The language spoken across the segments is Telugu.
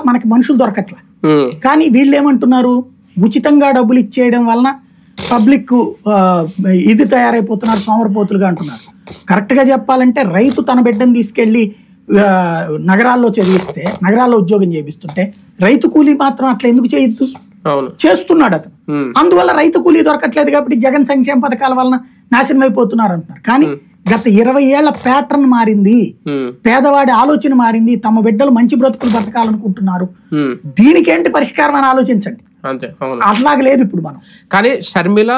మనకి మనుషులు దొరకట్లా. కానీ వీళ్ళు ఏమంటున్నారు, ఉచితంగా డబ్బులు ఇచ్చేయడం వలన పబ్లిక్ ఇది తయారైపోతున్నారు, సోమరపోతులుగా అంటున్నారు. కరెక్ట్గా చెప్పాలంటే రైతు తన బిడ్డను తీసుకెళ్ళి నగరాల్లో చదివిస్తే, నగరాల్లో ఉద్యోగం చేపిస్తుంటే రైతు కూలీ మాత్రం అట్లా ఎందుకు చేయొద్దు? చేస్తున్నాడు అతను. అందువల్ల రైతు కూలీ దొరకట్లేదు కాబట్టి జగన్ సంక్షేమ పథకాల వలన నాశనం అయిపోతున్నారు అంటున్నారు. కానీ గత 20 ఏళ్ల ప్యాటర్న్ మారింది, పేదవాడి ఆలోచన మారింది, తమ బిడ్డలు మంచి బ్రతుకులు బతకాలనుకుంటున్నారు. దీనికేంటి పరిష్కారం అని ఆలోచించండి. అట్లాగే లేదు ఇప్పుడు మనం. కానీ షర్మిల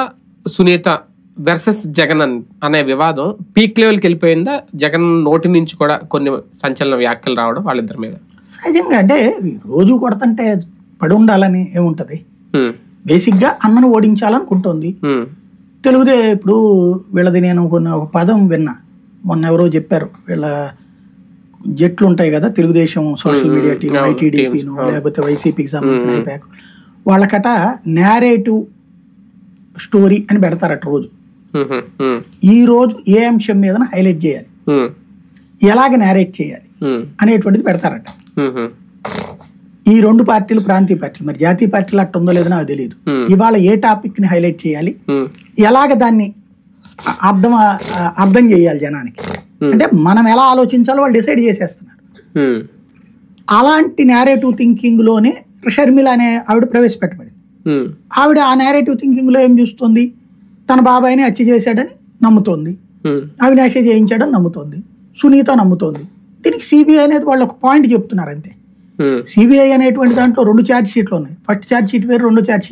సునీత వర్సెస్ జగన్ అనే వివాదం పీక్ లెవెల్కి వెళ్ళిపోయిందా? జగన్ నోటి నుంచి కూడా కొన్ని సంచలన వ్యాఖ్యలు రావడం వాళ్ళిద్దరి మీద. సహజంగా అంటే రోజు కొడతంటే పడి ఉండాలని ఏముంటది. బేసిక్ గా అన్నను ఓడించాలనుకుంటోంది. తెలుగుదే ఇప్పుడు వీళ్ళది నేను ఒక పదం విన్నా, మొన్న ఎవరో చెప్పారు, వీళ్ళ జట్లు ఉంటాయి కదా తెలుగుదేశం సోషల్ మీడియా టీం, ఐటీడీపీను లేకపోతే వైసీపీకి సంబంధించిన ఐపాక్, వాళ్ళకట నేరేటివ్ స్టోరీ అని పెడతారట. రోజు ఈ రోజు ఏ అంశం మీద హైలైట్ చేయాలి, ఎలాగ నేరేట్ చేయాలి అనేటువంటిది పెడతారట. ఈ రెండు పార్టీలు ప్రాంతీయ పార్టీలు, మరి జాతీయ పార్టీలు అట్ట ఉందో లేదో నాకు తెలియదు. ఇవాళ ఏ టాపిక్ ని హైలైట్ చేయాలి, ఎలాగ దాన్ని అర్థం చేయాలి జనానికి, అంటే మనం ఎలా ఆలోచించాలో వాళ్ళు డిసైడ్ చేసేస్తున్నారు. అలాంటి నేరేటివ్ థింకింగ్ లోనే షర్మిల అనే ఆవిడ ప్రవేశపెట్టబడింది. ఆవిడ ఆ నేరేటివ్ థింకింగ్ లో ఏం చూస్తుంది, తన బాబాయిని హత్య చేశాడని నమ్ముతోంది, అవినాష్ చేయించాడని నమ్ముతోంది, సునీత నమ్ముతోంది. దీనికి సిబిఐ అనేది వాళ్ళు ఒక పాయింట్ చెప్తున్నారు అంతే. సిబిఐ అనేటువంటి దాంట్లో 2 ఛార్జ్ షీట్లు ఉన్నాయి. ఫస్ట్ ఛార్జ్ షీట్ వేరు, రెండో ఛార్జ్ షీట్